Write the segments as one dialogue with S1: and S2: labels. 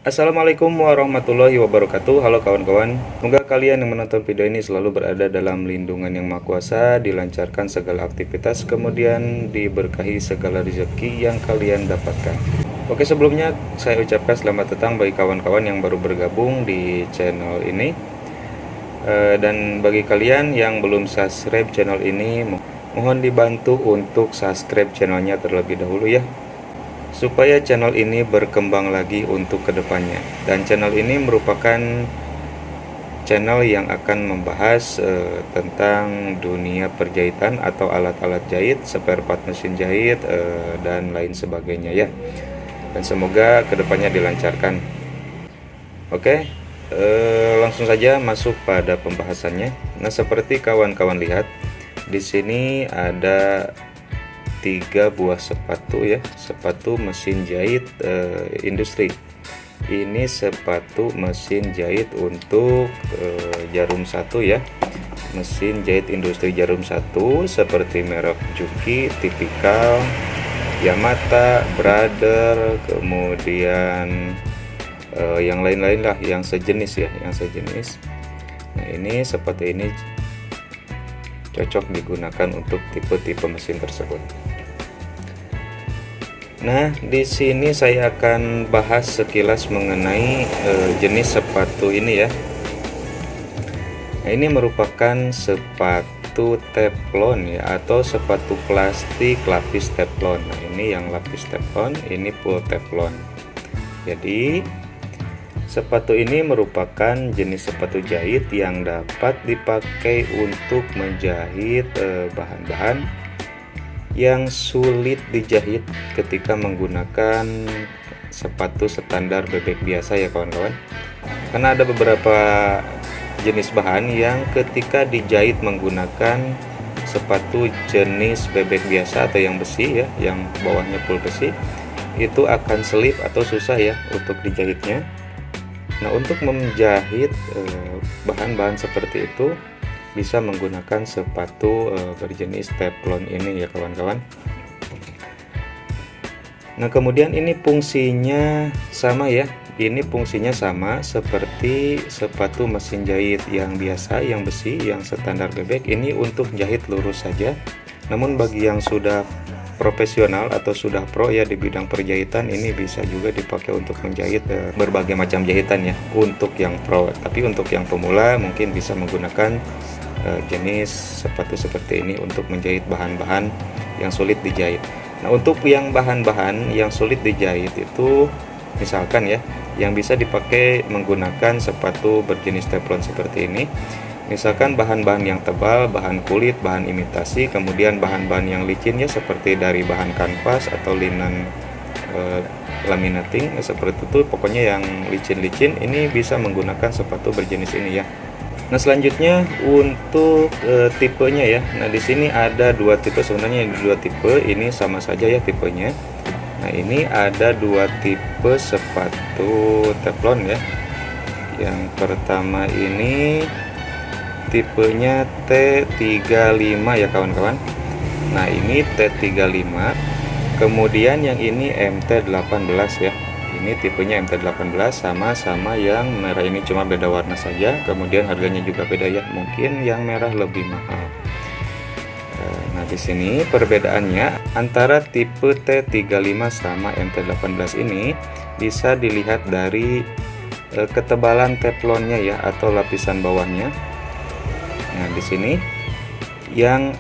S1: Assalamualaikum warahmatullahi wabarakatuh. Halo kawan-kawan, semoga kalian yang menonton video ini selalu berada dalam lindungan yang Maha Kuasa, dilancarkan segala aktivitas, kemudian diberkahi segala rezeki yang kalian dapatkan. Oke, sebelumnya saya ucapkan selamat datang bagi kawan-kawan yang baru bergabung di channel ini. Dan bagi kalian yang belum subscribe channel ini, mohon dibantu untuk subscribe channelnya terlebih dahulu ya, supaya channel ini berkembang lagi untuk kedepannya. Dan channel ini merupakan channel yang akan membahas tentang dunia perjahitan atau alat-alat jahit, spare part mesin jahit, dan lain sebagainya ya. Dan semoga kedepannya dilancarkan. Oke, langsung saja masuk pada pembahasannya. Nah, seperti kawan-kawan lihat di sini ada 3 buah sepatu ya, sepatu mesin jahit industri. Ini sepatu mesin jahit untuk jarum 1 ya, mesin jahit industri jarum 1 seperti merek Juki, Tipikal, Yamata, Brother, kemudian yang lain-lain lah, yang sejenis ya, yang sejenis. Nah, ini sepatu ini cocok digunakan untuk tipe-tipe mesin tersebut. Nah, di sini saya akan bahas sekilas mengenai jenis sepatu ini ya. Nah, ini merupakan sepatu teflon ya, atau sepatu plastik lapis teflon. Nah, ini yang lapis teflon, ini full teflon. Jadi sepatu ini merupakan jenis sepatu jahit yang dapat dipakai untuk menjahit bahan-bahan yang sulit dijahit ketika menggunakan sepatu standar bebek biasa ya kawan-kawan. Karena ada beberapa jenis bahan yang ketika dijahit menggunakan sepatu jenis bebek biasa atau yang besi ya, yang bawahnya full besi, itu akan selip atau susah ya untuk dijahitnya. Nah, untuk menjahit bahan-bahan seperti itu bisa menggunakan sepatu berjenis teflon ini ya kawan-kawan. Nah, kemudian ini fungsinya sama ya. Ini fungsinya sama seperti sepatu mesin jahit yang biasa, yang besi, yang standar bebek. Ini untuk jahit lurus saja. Namun bagi yang sudah profesional atau sudah pro ya di bidang perjahitan, ini bisa juga dipakai untuk menjahit berbagai macam jahitan ya, untuk yang pro. Tapi untuk yang pemula mungkin bisa menggunakan jenis sepatu seperti ini untuk menjahit bahan-bahan yang sulit dijahit. Nah, untuk yang bahan-bahan yang sulit dijahit itu misalkan ya, yang bisa dipakai menggunakan sepatu berjenis teflon seperti ini. Misalkan bahan-bahan yang tebal, bahan kulit, bahan imitasi, kemudian bahan-bahan yang licin ya, seperti dari bahan kanvas atau linen laminating seperti itu. Pokoknya yang licin-licin ini bisa menggunakan sepatu berjenis ini ya. Nah, selanjutnya untuk tipenya ya. Nah, di sini ada 2 tipe sebenarnya, 2 tipe ini sama saja ya tipenya. Nah, ini ada 2 tipe sepatu teflon ya. Yang pertama ini tipenya T35 ya kawan-kawan. Nah, ini T35. Kemudian yang ini MT18 ya. Ini tipenya MT18, sama-sama yang merah, ini cuma beda warna saja. Kemudian harganya juga beda ya. Mungkin yang merah lebih mahal. Nah, di sini perbedaannya antara tipe T35 sama MT18 ini bisa dilihat dari ketebalan teflonnya ya, atau lapisan bawahnya. Nah, di sini yang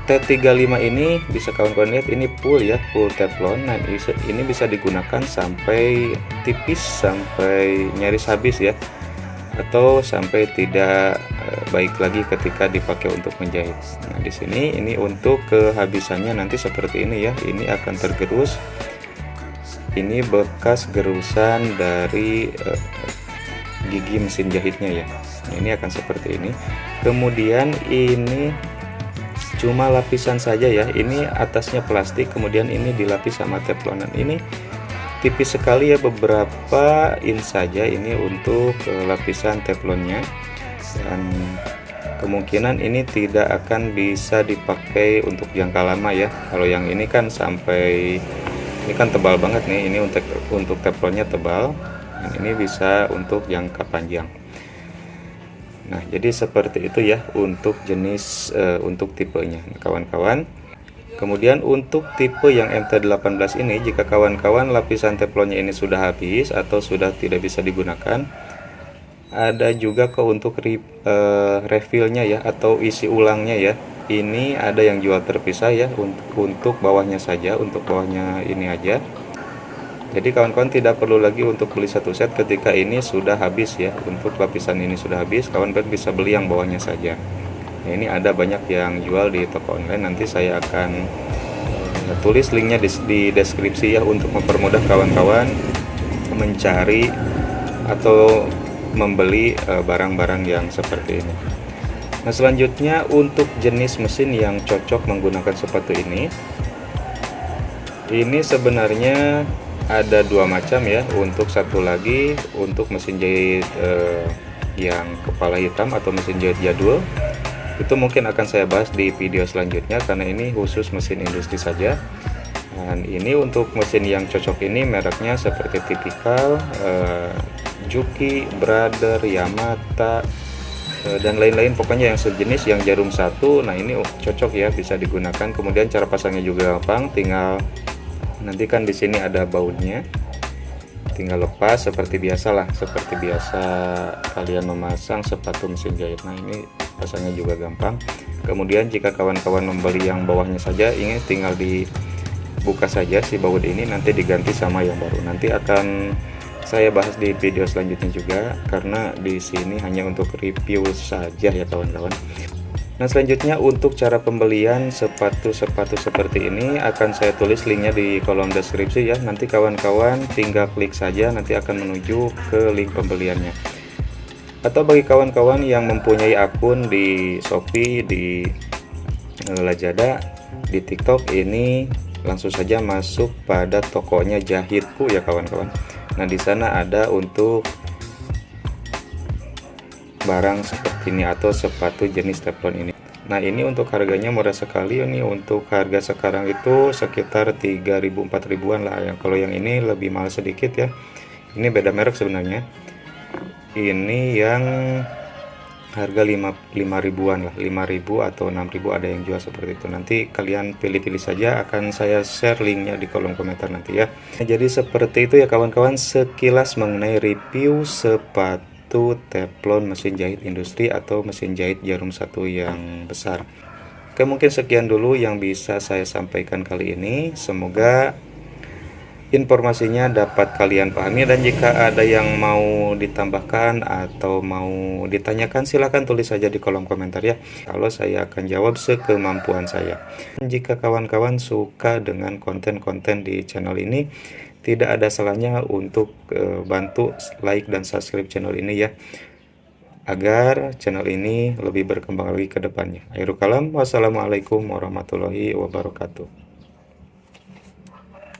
S1: T35 ini bisa kawan-kawan lihat, ini full ya, full teflon. Nah, ini bisa digunakan sampai tipis, sampai nyaris habis ya, atau sampai tidak baik lagi ketika dipakai untuk menjahit. Nah, di sini ini untuk kehabisannya nanti seperti ini ya, ini akan tergerus. Ini bekas gerusan dari gigi mesin jahitnya ya. Nah, ini akan seperti ini. Kemudian ini cuma lapisan saja ya, ini atasnya plastik, kemudian ini dilapis sama teflonan. Ini tipis sekali ya, beberapa inch saja ini untuk lapisan teflonnya, dan kemungkinan ini tidak akan bisa dipakai untuk jangka lama ya. Kalau yang ini kan sampai, ini kan tebal banget nih, ini untuk teflonnya tebal. Dan ini bisa untuk jangka panjang. Nah, jadi seperti itu ya untuk jenis untuk tipenya, kawan-kawan. Kemudian untuk tipe yang MT18 ini, jika kawan-kawan lapisan teflonnya ini sudah habis atau sudah tidak bisa digunakan, ada juga kok untuk refillnya ya, atau isi ulangnya ya. Ini ada yang jual terpisah ya, untuk bawahnya saja, untuk bawahnya ini aja. Jadi kawan-kawan tidak perlu lagi untuk beli satu set ketika ini sudah habis ya. Untuk lapisan ini sudah habis, kawan-kawan bisa beli yang bawahnya saja. Nah, ini ada banyak yang jual di toko online. Nanti saya akan tulis linknya di deskripsi ya, untuk mempermudah kawan-kawan mencari atau membeli barang-barang yang seperti ini. Nah, selanjutnya untuk jenis mesin yang cocok menggunakan sepatu ini sebenarnya ada dua macam ya. Untuk satu lagi untuk mesin jahit yang kepala hitam atau mesin jahit jadul, itu mungkin akan saya bahas di video selanjutnya karena ini khusus mesin industri saja. Dan ini untuk mesin yang cocok ini mereknya seperti tipikal Juki, Brother, Yamata, dan lain-lain, pokoknya yang sejenis, yang jarum satu. Nah, ini cocok ya, bisa digunakan. Kemudian cara pasangnya juga gampang, tinggal nanti kan di sini ada bautnya, tinggal lepas seperti biasa lah, seperti biasa kalian memasang sepatu mesin jahit. Nah, ini pasangnya juga gampang. Kemudian jika kawan-kawan membeli yang bawahnya saja, ini tinggal dibuka saja si baut ini, nanti diganti sama yang baru. Nanti akan saya bahas di video selanjutnya juga, karena di sini hanya untuk review saja ya kawan-kawan. Nah, selanjutnya untuk cara pembelian sepatu-sepatu seperti ini akan saya tulis linknya di kolom deskripsi ya. Nanti kawan-kawan tinggal klik saja, nanti akan menuju ke link pembeliannya. Atau bagi kawan-kawan yang mempunyai akun di Shopee, di Lazada, di TikTok, ini langsung saja masuk pada tokonya Jahitku ya kawan-kawan. Nah, di sana ada untuk barang seperti ini atau sepatu jenis teflon ini. Nah, ini untuk harganya murah sekali. Ini untuk harga sekarang itu sekitar 3.000 4.000-an lah ya. Kalau yang ini lebih mahal sedikit ya. Ini beda merek sebenarnya. Ini yang harga 5.000-an lah, 5.000 atau 6.000 ada yang jual seperti itu. Nanti kalian pilih-pilih saja, akan saya share linknya di kolom komentar nanti ya. Nah, jadi seperti itu ya kawan-kawan, sekilas mengenai review sepatu teflon mesin jahit industri atau mesin jahit jarum satu yang besar. Oke, mungkin sekian dulu yang bisa saya sampaikan kali ini. Semoga informasinya dapat kalian pahami, dan jika ada yang mau ditambahkan atau mau ditanyakan, silahkan tulis saja di kolom komentar ya. Kalau saya akan jawab sekemampuan saya. Jika kawan-kawan suka dengan konten-konten di channel ini, tidak ada salahnya untuk bantu like dan subscribe channel ini ya, agar channel ini lebih berkembang lagi ke depannya. Akhirul kalam, wassalamualaikum warahmatullahi wabarakatuh.